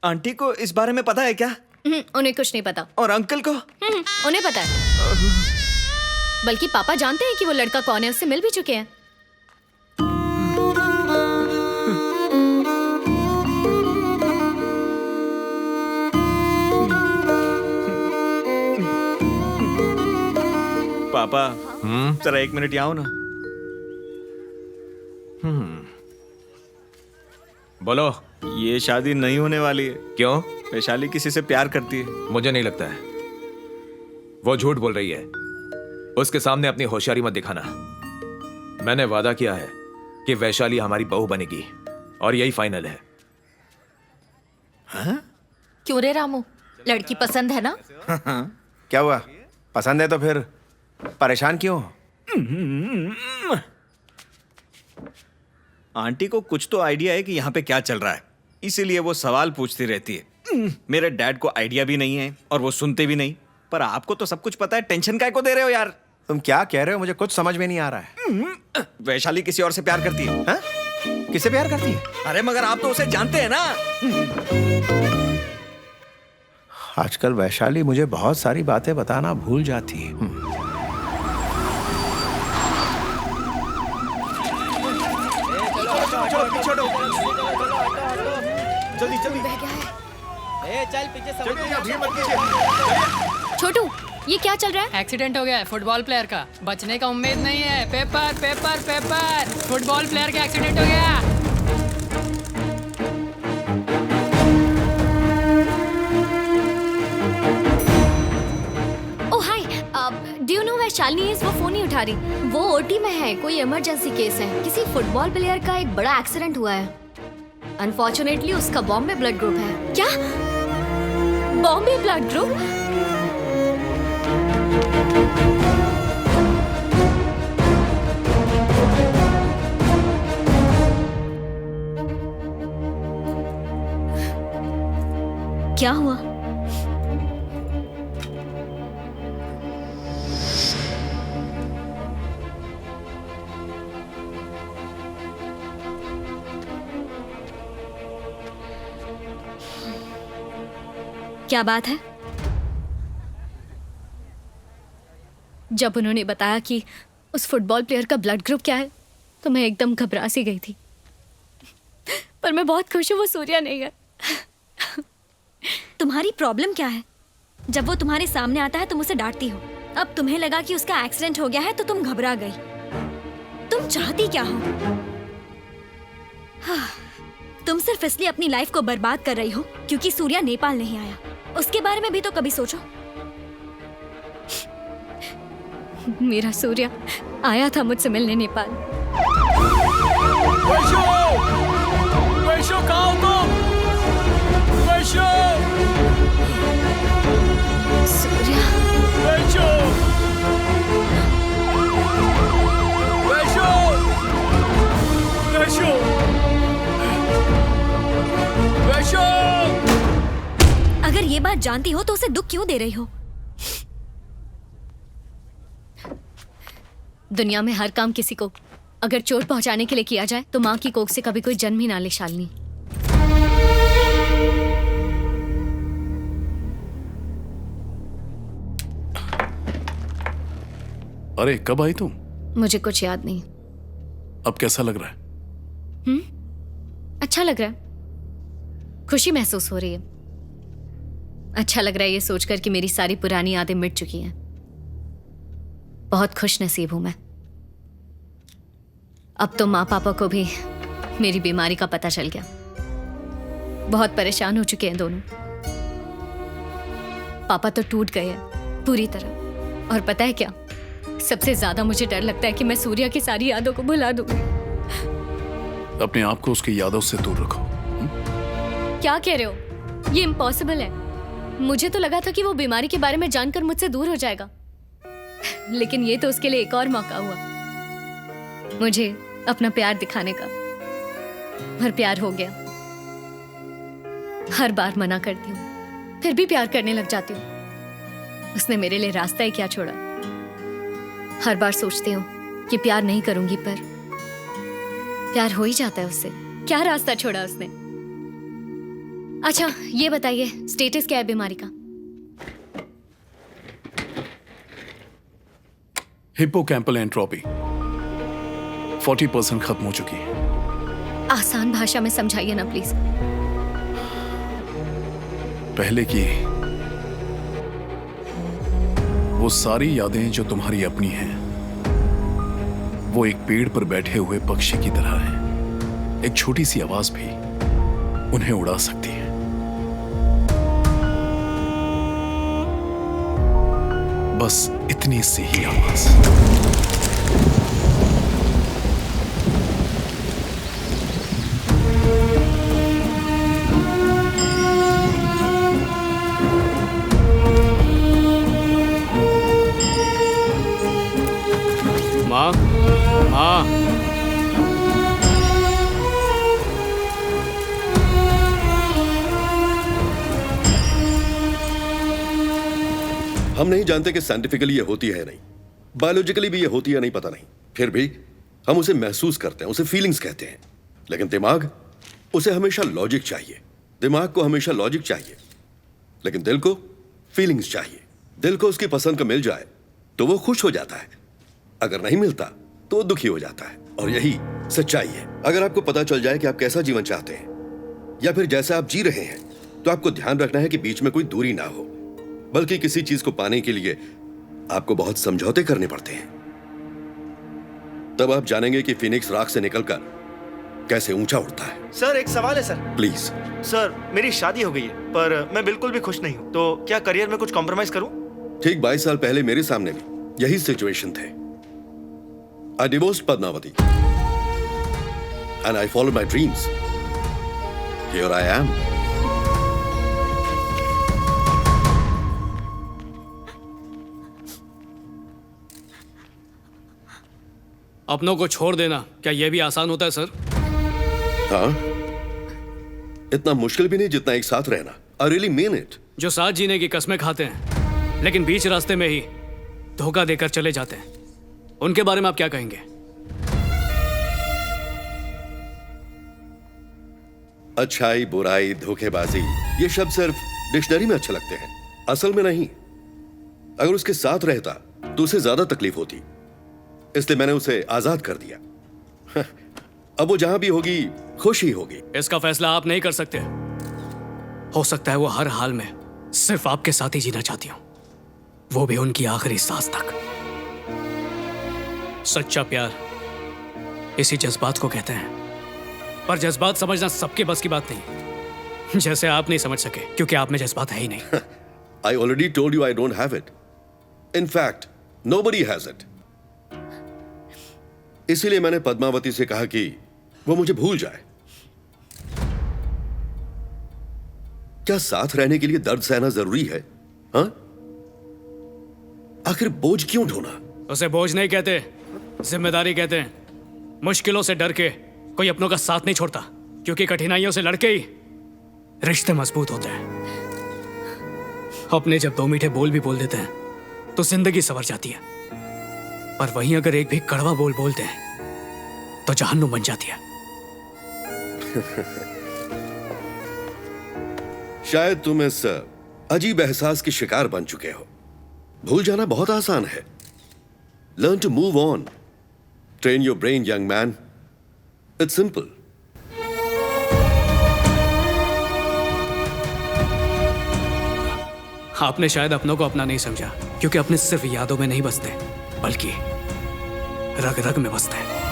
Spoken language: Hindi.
आंटी को इस बारे में पता है क्या? उन्हें कुछ नहीं पता। और अंकल को? उन्हें पता है, बल्कि पापा जानते हैं कि वो लड़का कौन है, उससे मिल भी चुके हैं। पापा जरा 1 मिनट यहाँ आओ ना। बोलो। ये शादी नहीं होने वाली है। क्यों? वैशाली किसी से प्यार करती है। मुझे नहीं लगता है, वो झूठ बोल रही है। उसके सामने अपनी होशियारी मत दिखाना। मैंने वादा किया है कि वैशाली हमारी बहू बनेगी और यही फाइनल है। हाँ? क्यों रे रामू, लड़की पसंद है ना? क्या हुआ? पसंद है तो फिर परेशान क्यों? आंटी को कुछ तो आइडिया है कि यहाँ पे क्या चल रहा है, इसीलिए वो सवाल पूछती रहती है। मेरे डैड को आइडिया भी नहीं है और वो सुनते भी नहीं, पर आपको तो सब कुछ पता है, टेंशन काय को दे रहे हो यार? तुम क्या कह रहे हो? मुझे कुछ समझ में नहीं आ रहा है। वैशाली किसी और से प्यार करती है। हाँ? किससे प्यार करती है? अरे मगर आप तो उसे जानते हैं ना। आजकल वैशाली मुझे बहुत सारी बातें बताना भूल जाती है। जल्दी जल्दी। चल पीछे छोटू, ये क्या चल रहा है? एक्सीडेंट हो गया है फुटबॉल प्लेयर का, बचने का उम्मीद नहीं है। Paper paper paper, football player का एक्सीडेंट हो गया। ओह हाय, do you know Vaishali is वो फोन नहीं उठा रही। वो ओटी में है, कोई इमरजेंसी केस है। किसी फुटबॉल प्लेयर का एक बड़ा एक्सीडेंट हुआ है। अनफॉर्चुनेटली उसका बॉम्बे ब्लड ग्रुप है। क्या? Bombay blood group? क्या हुआ? क्या बात है? जब उन्होंने बताया कि उस फुटबॉल प्लेयर का ब्लड ग्रुप क्या है, तो मैं एकदम घबरा सी गई थी। पर मैं बहुत खुश हूँ वो सूर्या नहीं है। तुम्हारी प्रॉब्लम क्या है? जब वो तुम्हारे सामने आता है तुम उसे डांटती हो। अब तुम्हें लगा कि उसका एक्सीडेंट हो गया है तो तुम घबरा गई। तुम चाहती क्या हो? तुम सिर्फ इसलिए अपनी लाइफ को बर्बाद कर रही हो क्योंकि सूर्या नेपाल नहीं आया। उसके बारे में भी तो कभी सोचो। मेरा सूर्या आया था मुझसे मिलने नेपाल। वैशो! वैशो कहाँ हो तुम? वैशो! सूर्या, वैशो! वैशो! वैशो! वैशो! अगर ये बात जानती हो तो उसे दुख क्यों दे रही हो? दुनिया में हर काम किसी को अगर चोट पहुंचाने के लिए किया जाए तो माँ की कोख से कभी कोई जन्म ही ना ले शालिनी। अरे कब आई तुम? मुझे कुछ याद नहीं। अब कैसा लग रहा है? अच्छा लग रहा है, खुशी महसूस हो रही है। अच्छा लग रहा है ये सोचकर कि मेरी सारी पुरानी यादें मिट चुकी हैं। बहुत खुश नसीब हूं मैं। अब तो माँ पापा को भी मेरी बीमारी का पता चल गया। बहुत परेशान हो चुके हैं दोनों। पापा तो टूट गए हैं पूरी तरह। और पता है क्या, सबसे ज्यादा मुझे डर लगता है कि मैं सूर्या की सारी यादों को भुला दूंगी। अपने आप को उसकी यादों से दूर रखो। क्या कह रहे हो? ये इम्पॉसिबल है। मुझे तो लगा था कि वो बीमारी के बारे में जानकर मुझसे दूर हो जाएगा, लेकिन ये तो उसके लिए एक और मौका हुआ मुझे अपना प्यार दिखाने का। पर प्यार हो गया। हर बार मना करती हूँ, फिर भी प्यार करने लग जाती हूँ। उसने मेरे लिए रास्ता ही क्या छोड़ा। हर बार सोचती हूँ कि प्यार नहीं करूंगी, पर प्यार हो ही जाता है उससे। क्या रास्ता छोड़ा उसने? अच्छा ये बताइए स्टेटस क्या है बीमारी का? हिप्पोकैम्पल एंट्रोपी 40% खत्म हो चुकी है। आसान भाषा में समझाइए ना प्लीज। पहले की वो सारी यादें जो तुम्हारी अपनी हैं, वो एक पेड़ पर बैठे हुए पक्षी की तरह है। एक छोटी सी आवाज भी उन्हें उड़ा सकती है। बस इतनी सी ही आवाज। माँ, माँ, हम नहीं जानते कि साइंटिफिकली ये होती है या नहीं, बायोलॉजिकली भी ये होती है नहीं, पता नहीं। फिर भी हम उसे महसूस करते हैं, उसे फीलिंग्स कहते हैं। लेकिन दिमाग, उसे हमेशा लॉजिक चाहिए। दिमाग को हमेशा लॉजिक चाहिए, लेकिन दिल को फीलिंग्स चाहिए। दिल को उसकी पसंद का मिल जाए तो वो खुश हो जाता है, अगर नहीं मिलता तो वो दुखी हो जाता है। और यही सच्चाई है। अगर आपको पता चल जाए कि आप कैसा जीवन चाहते हैं या फिर जैसा आप जी रहे हैं, तो आपको ध्यान रखना है कि बीच में कोई दूरी ना हो, बल्कि किसी चीज को पाने के लिए आपको बहुत समझौते करने पड़ते हैं। तब आप जानेंगे कि फिनिक्स राख से निकलकर कैसे ऊंचा उड़ता है। सर एक सवाल है सर। प्लीज। सर मेरी शादी हो गई है, पर मैं बिल्कुल भी खुश नहीं हूँ, तो क्या करियर में कुछ कॉम्प्रोमाइज करूँ? ठीक 22 साल पहले मेरे सामने भी यही सिचुएशन थे। I divorced Padmavati and I follow my dreams. Here I am. अपनों को छोड़ देना क्या यह भी आसान होता है सर? हाँ, इतना मुश्किल भी नहीं जितना एक साथ रहना। I really mean it. जो साथ जीने की कस्में खाते हैं लेकिन बीच रास्ते में ही धोखा देकर चले जाते हैं, उनके बारे में आप क्या कहेंगे? अच्छाई, बुराई, धोखेबाजी, ये शब्द सिर्फ डिक्शनरी में अच्छे लगते हैं, असल में नहीं। अगर उसके साथ रहता तो उसे ज्यादा तकलीफ होती, इसलिए मैंने उसे आजाद कर दिया। अब वो जहां भी होगी खुश ही होगी। इसका फैसला आप नहीं कर सकते। हो सकता है वो हर हाल में सिर्फ आपके साथ ही जीना चाहती हूं, वो भी उनकी आखिरी सांस तक। सच्चा प्यार इसी जज्बात को कहते हैं, पर जज्बात समझना सबके बस की बात नहीं, जैसे आप नहीं समझ सके क्योंकि आप में जज्बात है ही नहीं। I already told you I don't have it. In fact, nobody has it. इसीलिए मैंने पद्मावती से कहा कि वो मुझे भूल जाए। क्या साथ रहने के लिए दर्द सहना जरूरी है? हाँ? आखिर बोझ क्यों ढोना? उसे बोझ नहीं कहते, जिम्मेदारी कहते हैं। मुश्किलों से डर के कोई अपनों का साथ नहीं छोड़ता, क्योंकि कठिनाइयों से लड़के ही रिश्ते मजबूत होते हैं। अपने जब दो मीठे बोल भी बोल देते हैं तो जिंदगी संवर जाती है, पर वहीं अगर एक भी कड़वा बोल बोलते हैं तो जहन्नुम बन जाती है। शायद तुम इस अजीब एहसास के शिकार बन चुके हो। भूल जाना बहुत आसान है। Learn to move on. Train your brain, young man. It's simple. आपने शायद अपनों को अपना नहीं समझा, क्योंकि अपने सिर्फ यादों में नहीं बसते, बल्कि रग रग में बसते हैं।